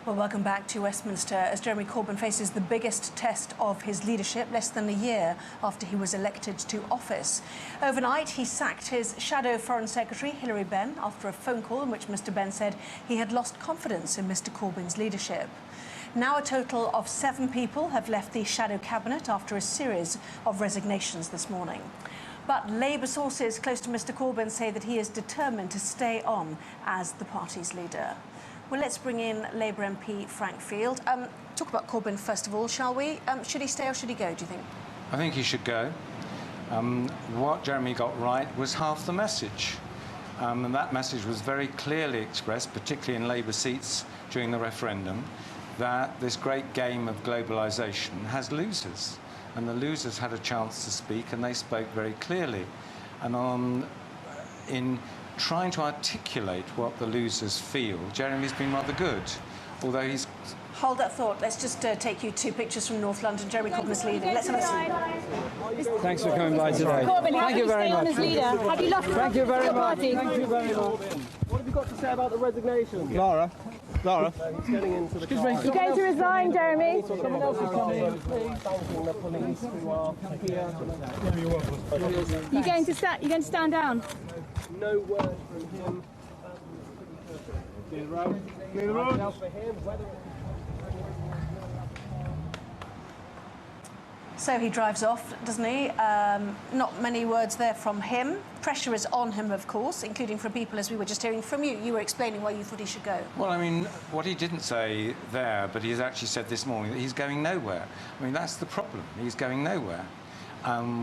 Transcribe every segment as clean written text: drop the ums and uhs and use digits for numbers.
Well, welcome back to Westminster as Jeremy Corbyn faces the biggest test of his leadership less than a year after he was elected to office. Overnight, he sacked his shadow Foreign Secretary, Hilary Benn, after a phone call in which Mr Benn said he had lost confidence in Mr Corbyn's leadership. Now a total of 7 people have left the shadow cabinet after a series of resignations this morning. But Labour sources close to Mr Corbyn say that he is determined to stay on as the party's leader. Well, let's bring in Labour MP Frank Field. Talk about Corbyn first of all, shall we? Should he stay or should he go, do you think? I think he should go. What Jeremy got right was half the message. And that message was very clearly expressed, particularly in Labour seats during the referendum, that this great game of globalisation has losers. And the losers had a chance to speak, and they spoke very clearly. And in trying to articulate what the losers feel, Jeremy's been rather good, although he's... Hold that thought. Let's just take you 2 pictures from North London. Jeremy Corbyn's leading. Let's have a see. Thanks for coming by today. Corbyn, Thank you very much. As leader? Have you lost Thank you very much. Thank you very much. What have you got to say about the resignation? Laura? He's getting into the car. You're going to resign, Jeremy? Someone else is coming, thanking the police who are here. You're going to stand down? No word from him. Clear the road. So he drives off, doesn't he? Not many words there from him. Pressure is on him, of course, including from people, as we were just hearing from you. You were explaining why you thought he should go. Well, I mean, what he didn't say there, but he's actually said this morning, that he's going nowhere. I mean, that's the problem. He's going nowhere.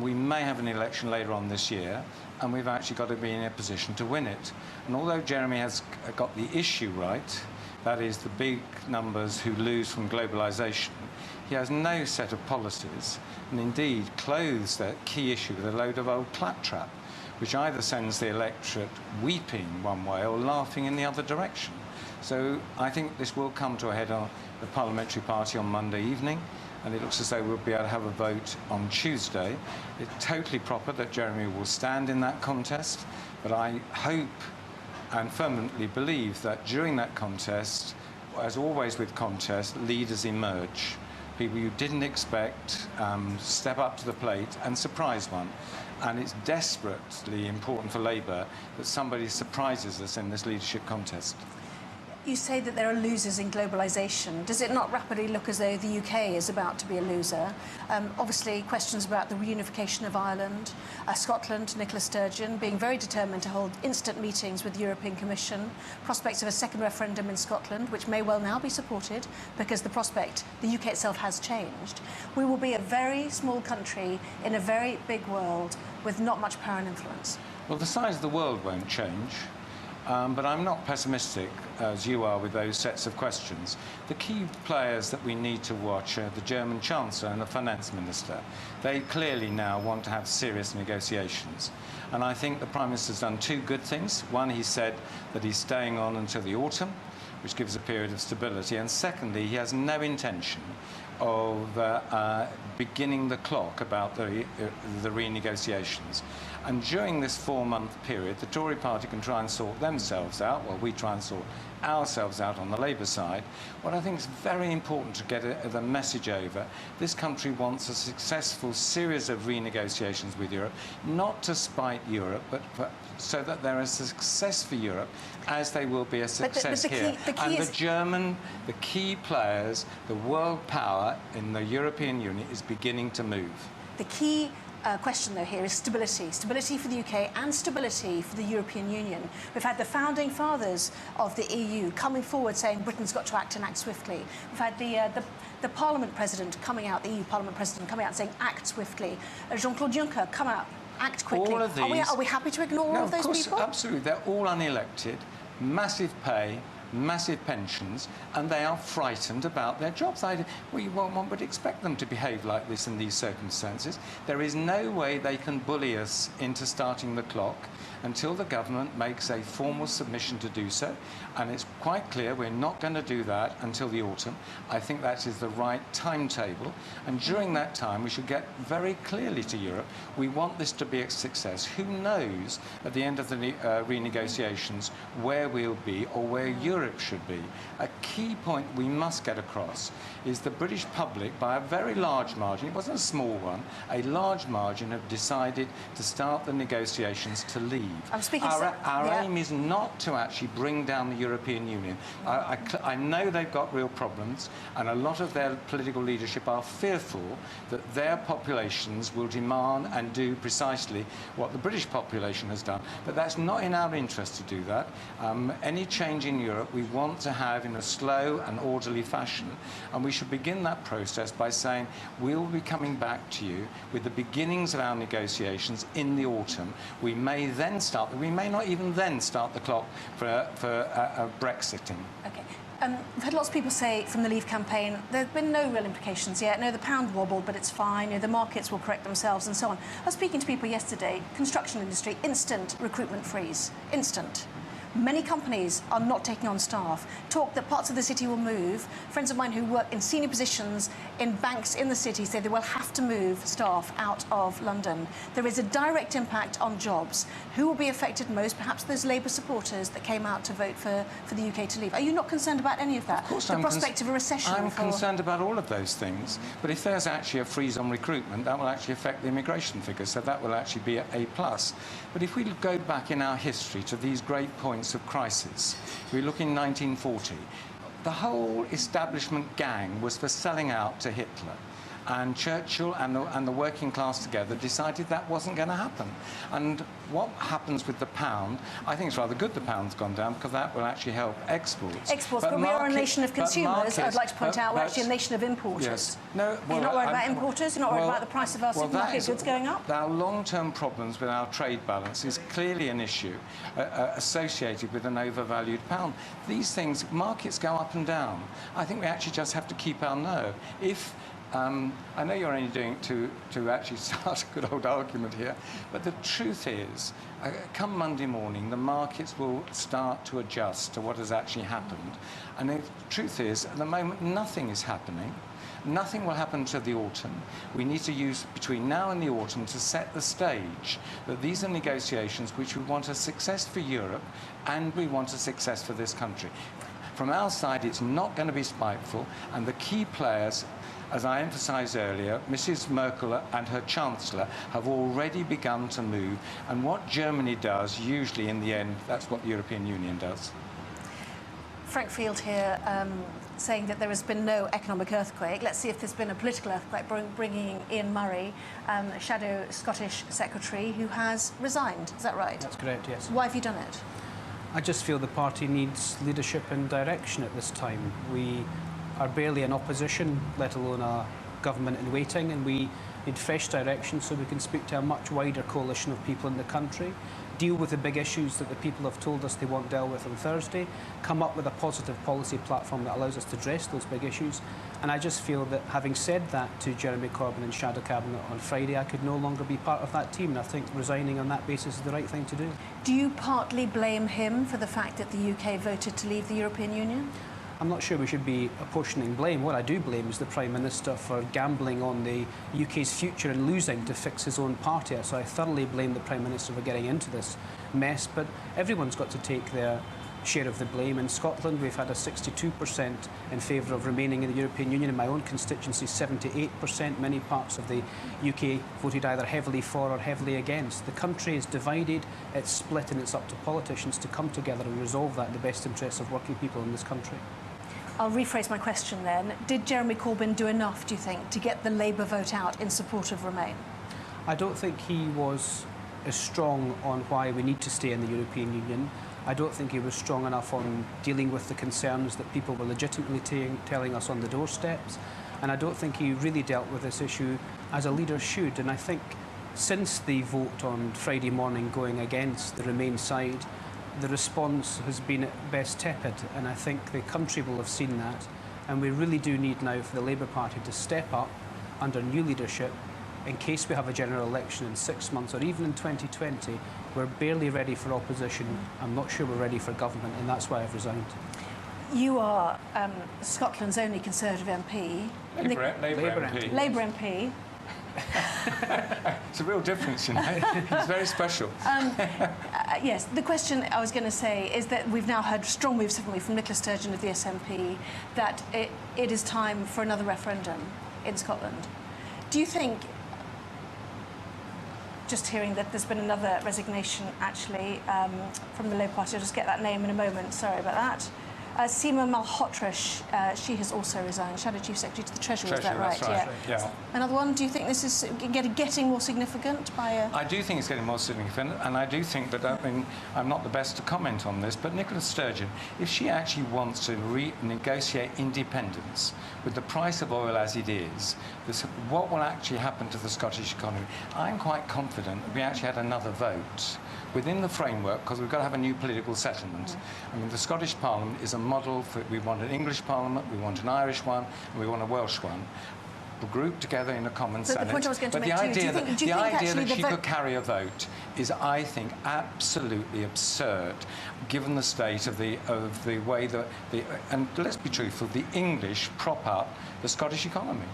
We may have an election later on this year, and we've actually got to be in a position to win it. And although Jeremy has got the issue right, that is the big numbers who lose from globalisation, he has no set of policies, and indeed clothes that key issue with a load of old claptrap, which either sends the electorate weeping one way or laughing in the other direction. So I think this will come to a head on the Parliamentary Party on Monday evening, and it looks as though we'll be able to have a vote on Tuesday. It's totally proper that Jeremy will stand in that contest, but I hope and fervently believe that during that contest, as always with contests, leaders emerge. People you didn't expect step up to the plate and surprise one. And it's desperately important for Labour that somebody surprises us in this leadership contest. You say that there are losers in globalisation. Does it not rapidly look as though the UK is about to be a loser? Obviously, questions about the reunification of Ireland, Scotland, Nicola Sturgeon being very determined to hold instant meetings with the European Commission, prospects of a second referendum in Scotland, which may well now be supported because the UK itself has changed. We will be a very small country in a very big world with not much power and influence. Well, the size of the world won't change. But I'm not pessimistic, as you are, with those sets of questions. The key players that we need to watch are the German Chancellor and the Finance Minister. They clearly now want to have serious negotiations. And I think the Prime Minister's done 2 good things. One, he said that he's staying on until the autumn, which gives a period of stability. And secondly, he has no intention of beginning the clock about the renegotiations. And during this 4-month period, the Tory party can try and sort themselves out, while we try and sort ourselves out on the Labour side. What I think is very important to get the message over, this country wants a successful series of renegotiations with Europe, not to spite Europe, but so that there is success for Europe, as they will be a success here. And the key players, the world power in the European Union is beginning to move. The key question, though, here is stability. Stability for the UK and stability for the European Union. We've had the founding fathers of the EU coming forward saying Britain's got to act and act swiftly. We've had the Parliament President coming out, the EU Parliament President coming out saying act swiftly. Jean-Claude Juncker come out, act quickly. All of these, are we happy to ignore all of those people? Absolutely. They're all unelected, massive pay, massive pensions, and they are frightened about their jobs. One would expect them to behave like this in these circumstances. There is no way they can bully us into starting the clock until the government makes a formal submission to do so. And it's quite clear we're not going to do that until the autumn. I think that is the right timetable. And during that time, we should get very clearly to Europe, we want this to be a success. Who knows at the end of the renegotiations where we'll be or where Europe Europe should be. A key point we must get across is the British public, by a very large margin, it wasn't a small one, a large margin have decided to start the negotiations to leave. I'm speaking our aim is not to actually bring down the European Union. I know they've got real problems, and a lot of their political leadership are fearful that their populations will demand and do precisely what the British population has done. But that's not in our interest to do that. Any change in Europe we want to have in a slow and orderly fashion, and we should begin that process by saying we'll be coming back to you with the beginnings of our negotiations in the autumn. We may then start, we may not even then start the clock for Brexiting. Okay. We've had lots of people say from the Leave campaign there have been no real implications yet. No, the pound wobbled, but it's fine. You know, the markets will correct themselves and so on. I was speaking to people yesterday, construction industry, instant recruitment freeze, instant. Many companies are not taking on staff. Talk that parts of the city will move. Friends of mine who work in senior positions in banks in the city say they will have to move staff out of London. There is a direct impact on jobs. Who will be affected most? Perhaps those Labour supporters that came out to vote for the UK to leave. Are you not concerned about any of that? Of course, the prospect of a recession? I'm concerned about all of those things. But if there's actually a freeze on recruitment, that will actually affect the immigration figures. So that will actually be a plus. But if we go back in our history to these great points of crisis, we look in 1940, the whole establishment gang was for selling out to Hitler. And Churchill and the working class together decided that wasn't going to happen. And what happens with the pound, I think it's rather good the pound's gone down, because that will actually help exports. But we are a nation of consumers. I'd like to point out we're actually a nation of importers. Yes. No, well, you're not worried about importers? You're not worried about the price of our supermarket goods going up? Our long-term problems with our trade balance is clearly an issue associated with an overvalued pound. These things, markets go up and down. I think we actually just have to keep our nerve. If I know you're only doing it to actually start a good old argument here, but the truth is, come Monday morning, the markets will start to adjust to what has actually happened. And the truth is, at the moment, nothing is happening. Nothing will happen to the autumn. We need to use between now and the autumn to set the stage that these are negotiations which we want a success for Europe and we want a success for this country. From our side, it's not going to be spiteful, and the key players, as I emphasised earlier, Mrs. Merkel and her Chancellor have already begun to move, and what Germany does, usually in the end, that's what the European Union does. Frank Field here saying that there has been no economic earthquake. Let's see if there's been a political earthquake, bringing Ian Murray, Shadow Scottish Secretary, who has resigned. Is that right? That's correct, yes. Why have you done it? I just feel the party needs leadership and direction at this time. We are barely in opposition, let alone a government in waiting, and we need fresh direction so we can speak to a much wider coalition of people in the country, deal with the big issues that the people have told us they want dealt with on Thursday, come up with a positive policy platform that allows us to address those big issues. And I just feel that, having said that to Jeremy Corbyn and Shadow Cabinet on Friday, I could no longer be part of that team, and I think resigning on that basis is the right thing to do. Do you partly blame him for the fact that the UK voted to leave the European Union? I'm not sure we should be apportioning blame. What I do blame is the Prime Minister for gambling on the UK's future and losing to fix his own party. So I thoroughly blame the Prime Minister for getting into this mess, but everyone's got to take their share of the blame. In Scotland, we've had a 62% in favour of remaining in the European Union. In my own constituency, 78%. Many parts of the UK voted either heavily for or heavily against. The country is divided, it's split, and it's up to politicians to come together and resolve that in the best interests of working people in this country. I'll rephrase my question then. Did Jeremy Corbyn do enough, do you think, to get the Labour vote out in support of Remain? I don't think he was as strong on why we need to stay in the European Union. I don't think he was strong enough on dealing with the concerns that people were legitimately telling us on the doorsteps. And I don't think he really dealt with this issue as a leader should. And I think since the vote on Friday morning going against the Remain side, the response has been at best tepid. And I think the country will have seen that. And we really do need now for the Labour Party to step up under new leadership in case we have a general election in 6 months or even in 2020. We're barely ready for opposition. I'm not sure we're ready for government, and that's why I've resigned. You are Scotland's only Conservative MP. Labour MP. Labour MP. It's a real difference, you know. It's very special. Yes, the question I was going to say is that we've now heard strong moves, haven't we, from Nicola Sturgeon of the SNP, that it is time for another referendum in Scotland. Do you think, just hearing that there's been another resignation, actually, from the Labour Party, I'll just get that name in a moment, sorry about that. Seema Malhotra, she has also resigned, Shadow Chief Secretary to the Treasury, is that right? That's right. Yeah. Another one, do you think this is getting more significant by I do think it's getting more significant, and I do think that, I mean, I'm not the best to comment on this, but Nicola Sturgeon, if she actually wants to renegotiate independence with the price of oil as it is, what will actually happen to the Scottish economy? I'm quite confident that we actually had another vote within the framework, because we've got to have a new political settlement. I mean, the Scottish Parliament is a model for, we want an English Parliament, we want an Irish one, and we want a Welsh one. We'll group together in a common Senate. The point I was going to but make the to you, idea that she could carry a vote is, I think, absolutely absurd, given the state of the way that and let's be truthful, the English prop up the Scottish economy.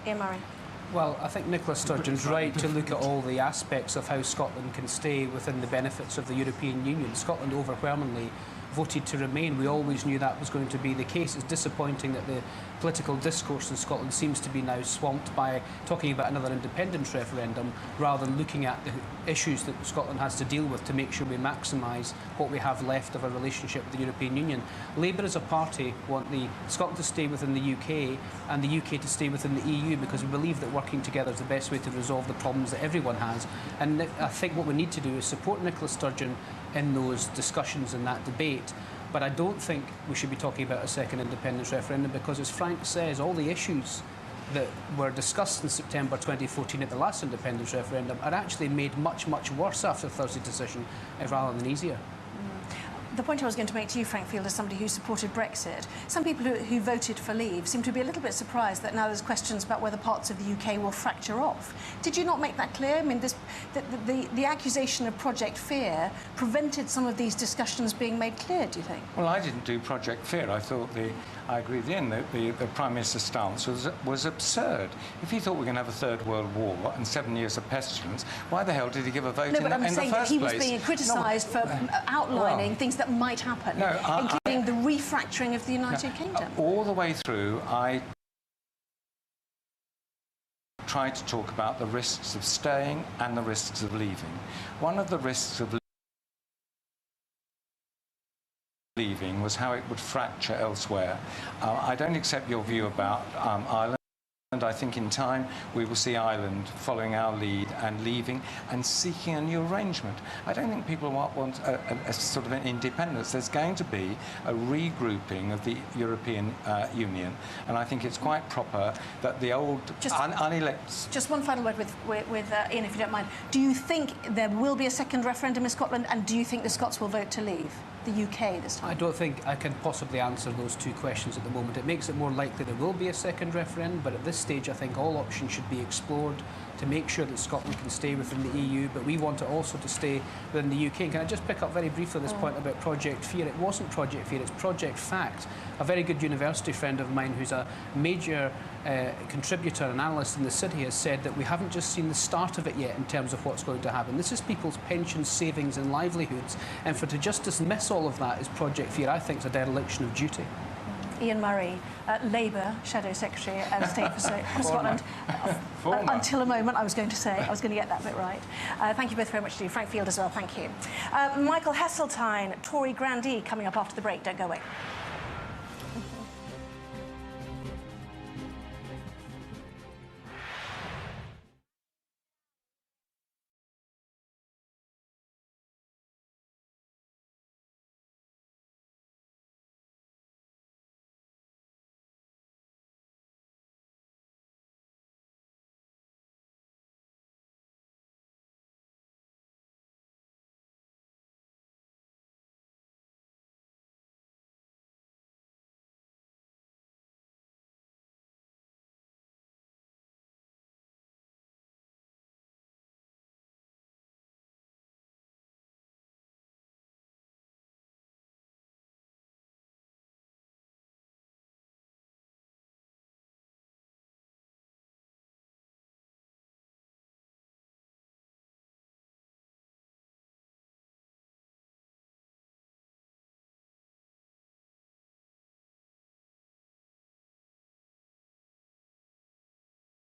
Ian Murray. Well, I think Nicola Sturgeon's right to look at all the aspects of how Scotland can stay within the benefits of the European Union. Scotland overwhelmingly voted to remain. We always knew that was going to be the case. It's disappointing that the political discourse in Scotland seems to be now swamped by talking about another independence referendum rather than looking at the issues that Scotland has to deal with to make sure we maximise what we have left of our relationship with the European Union. Labour as a party want Scotland to stay within the UK and the UK to stay within the EU because we believe that working together is the best way to resolve the problems that everyone has. And I think what we need to do is support Nicola Sturgeon in those discussions and that debate. But I don't think we should be talking about a second independence referendum because, as Frank says, all the issues that were discussed in September 2014 at the last independence referendum are actually made much, much worse after Thursday's decision rather than easier. The point I was going to make to you, Frank Field, as somebody who supported Brexit, some people who voted for leave seem to be a little bit surprised that now there's questions about whether parts of the UK will fracture off. Did you not make that clear? I mean, the accusation of Project Fear prevented some of these discussions being made clear, do you think? Well, I didn't do Project Fear. I thought I agree with Ian that the Prime Minister's stance was absurd. If he thought we were going to have a Third World War and 7 years of pestilence, why the hell did he give a vote in the first place? No, but I'm saying that he was being criticised for outlining things that might happen, including the refracturing of the United Kingdom. All the way through, I tried to talk about the risks of staying and the risks of leaving. One of the risks of leaving was how it would fracture elsewhere. I don't accept your view about Ireland. And I think in time we will see Ireland following our lead and leaving and seeking a new arrangement. I don't think people want a sort of an independence. There's going to be a regrouping of the European Union, and I think it's quite proper that the old unelected... Just one final word with Ian, if you don't mind. Do you think there will be a second referendum in Scotland, and do you think the Scots will vote to leave the UK this time? I don't think I can possibly answer those two questions at the moment. It makes it more likely there will be a second referendum, but at this stage I think all options should be explored to make sure that Scotland can stay within the EU, but we want it also to stay within the UK. And can I just pick up very briefly this point about Project Fear? It wasn't Project Fear, it's Project Fact. A very good university friend of mine who's a major contributor and analyst in the city has said that we haven't just seen the start of it yet in terms of what's going to happen. This is people's pensions, savings and livelihoods, and to just dismiss all of that is Project Fear, I think, is a dereliction of duty. Ian Murray, Labour Shadow Secretary and State for Scotland. Until a moment, I was going to say, I was going to get that bit right. Thank you both very much to you. Frank Field as well, thank you. Michael Heseltine, Tory grandee, coming up after the break. Don't go away.